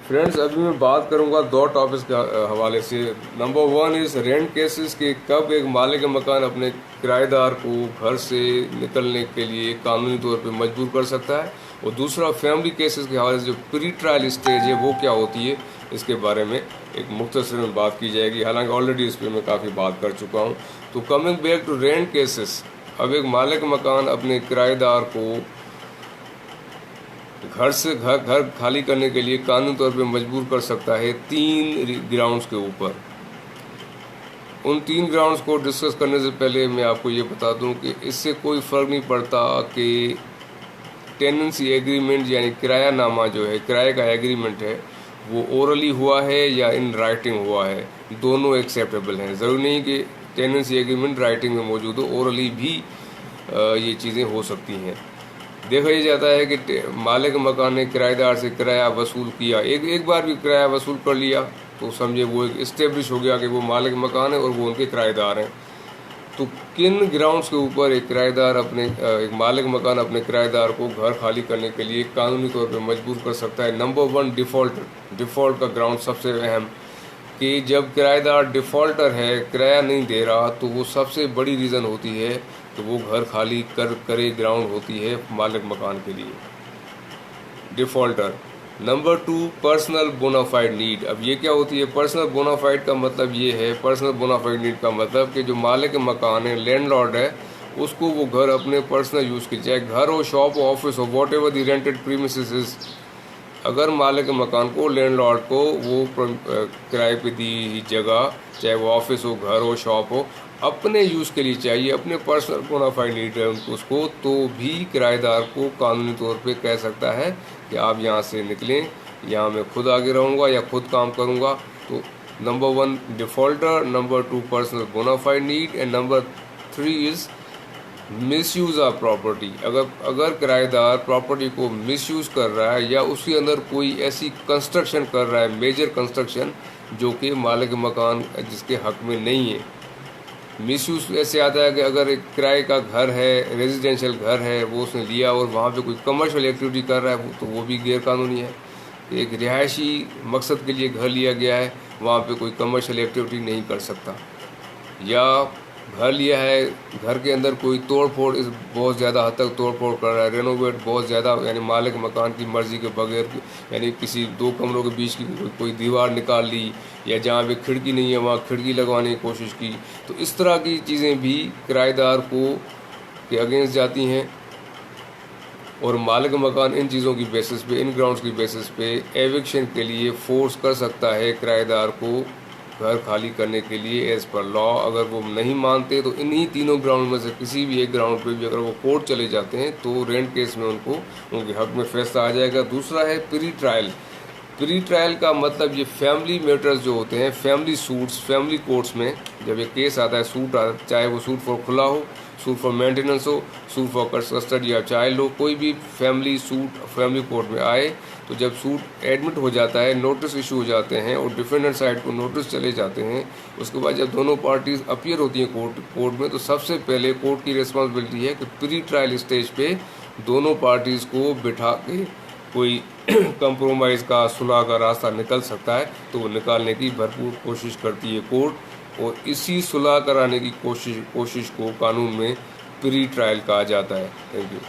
Friends, अभी मैं बात करूंगा दो टॉपिक्स के हवाले से। Number one is rent cases के कब एक मालिक मकान अपने किराएदार को घर से निकलने के लिए कानूनी तौर पे मजबूर कर सकता है, और दूसरा फैमिली केसेस के हवाले से जो प्री ट्रायल स्टेज है वो क्या होती है, इसके बारे में एक मुख्तसर में बात की जाएगी। हालांकि ऑलरेडी इस पर मैं काफ़ी बात कर चुका हूँ। तो coming back to rent cases, अब एक मालिक मकान अपने किराएदार को घर खाली करने के लिए कानूनी तौर पे मजबूर कर सकता है 3 ग्राउंड्स के ऊपर। उन 3 ग्राउंड्स को डिस्कस करने से पहले मैं आपको ये बता दूं कि इससे कोई फ़र्क नहीं पड़ता कि टेनेंसी एग्रीमेंट यानी किरायानामा जो है, किराए का एग्रीमेंट है, वो ओरली हुआ है या इन राइटिंग हुआ है। दोनों एक्सेप्टेबल हैं। ज़रूरी नहीं कि टेनेंसी एग्रीमेंट राइटिंग में मौजूद हो, ओरली भी ये चीज़ें हो सकती हैं। देखा यह जाता है कि मालिक मकान ने किराएदार से किराया वसूल किया, एक बार भी किराया वसूल कर लिया तो समझे वो एक इस्टेब्लिश हो गया कि वो मालिक मकान है और वो उनके किराएदार हैं। तो किन ग्राउंड्स के ऊपर एक मालिक मकान अपने किराएदार को घर खाली करने के लिए कानूनी तौर पर मजबूर कर सकता है? नंबर 1, डिफ़ॉल्ट का ग्राउंड सबसे अहम, कि जब किराएदार डिफ़ॉल्टर है, किराया नहीं दे रहा, तो वो सबसे बड़ी रीज़न होती है तो वो घर खाली करे ग्राउंड होती है मालिक मकान के लिए, defaulter. Number 2, personal bona fide need. अब ये क्या होती है पर्सनल बोनाफाइड का मतलब? ये है पर्सनल बोनाफाइड नीड का मतलब कि जो मालिक मकान है, लैंडलॉर्ड है, उसको वो घर अपने पर्सनल यूज़ के, चाहे घर हो, शॉप हो, ऑफिस हो, what ever the rented premises is, अगर मालिक मकान को, लैंडलॉर्ड को, वो किराए पे दी जगह, चाहे वो ऑफिस हो, घर हो, शॉप हो, अपने यूज़ के लिए चाहिए, अपने पर्सनल बोनाफाइड नीड है उसको, तो भी किराएदार को कानूनी तौर पे कह सकता है कि आप यहाँ से निकलें, यहाँ मैं खुद आगे रहूँगा या खुद काम करूँगा। तो number 1 defaulter, number 2 personal bona fide need, and number 3 is misuse of property. अगर किराएदार प्रॉपर्टी को मिसयूज़ कर रहा है या उसके अंदर कोई ऐसी कंस्ट्रक्शन कर रहा है, मेजर कंस्ट्रक्शन, जो कि मालिक मकान जिसके हक में नहीं है। मिसयूज़ ऐसे आता है कि अगर एक किराए का घर है, रेजिडेंशियल घर है, वो उसने लिया और वहाँ पे कोई कमर्शियल एक्टिविटी कर रहा है, तो वो भी गैर कानूनी है। एक रिहायशी मकसद के लिए घर लिया गया है, वहाँ पे कोई कमर्शियल एक्टिविटी नहीं कर सकता। या घर लिया है, घर के अंदर कोई तोड़ फोड़, इस बहुत ज़्यादा हद तक तोड़ फोड़ कर रहा है, रेनोवेट बहुत ज़्यादा, यानी मालिक मकान की मर्ज़ी के बगैर, यानी किसी 2 कमरों के बीच की कोई दीवार निकाल ली, या जहाँ पे खिड़की नहीं है वहाँ खिड़की लगवाने की कोशिश की, तो इस तरह की चीज़ें भी किराएदार के अगेंस्ट जाती हैं। और मालिक मकान इन चीज़ों की बेसिस पे, इन ग्राउंड्स की बेसिस पे एविक्शन के लिए फोर्स कर सकता है किराएदार को घर खाली करने के लिए एज़ पर लॉ। अगर वो नहीं मानते तो इन्हीं तीनों ग्राउंड में से किसी भी एक ग्राउंड पे भी अगर वो कोर्ट चले जाते हैं तो रेंट केस में उनके हक में फैसला आ जाएगा। दूसरा है प्री ट्रायल। प्री ट्रायल का मतलब ये फैमिली मैटर्स जो होते हैं, फैमिली सूट्स, फैमिली कोर्ट्स में जब ये केस आता है, सूट आता है, चाहे वो सूट फॉर खुला हो, सूट फॉर मेंटेनेंस हो, सूट फॉर कस्टडी या चाइल्ड हो, कोई भी फैमिली सूट फैमिली कोर्ट में आए, तो जब सूट एडमिट हो जाता है, नोटिस इशू हो जाते हैं और डिफेंडेंट साइड को नोटिस चले जाते हैं, उसके बाद जब दोनों पार्टीज अपीयर होती हैं कोर्ट में, तो सबसे पहले कोर्ट की रिस्पॉन्सिबिलिटी है कि प्री ट्रायल स्टेज पे दोनों पार्टीज़ को बिठा के कोई कंप्रोमाइज़ का, सुलह का रास्ता निकल सकता है तो वो निकालने की भरपूर कोशिश करती है कोर्ट, और इसी सुलह कराने की कोशिश को कानून में प्री ट्रायल कहा जाता है। Thank you.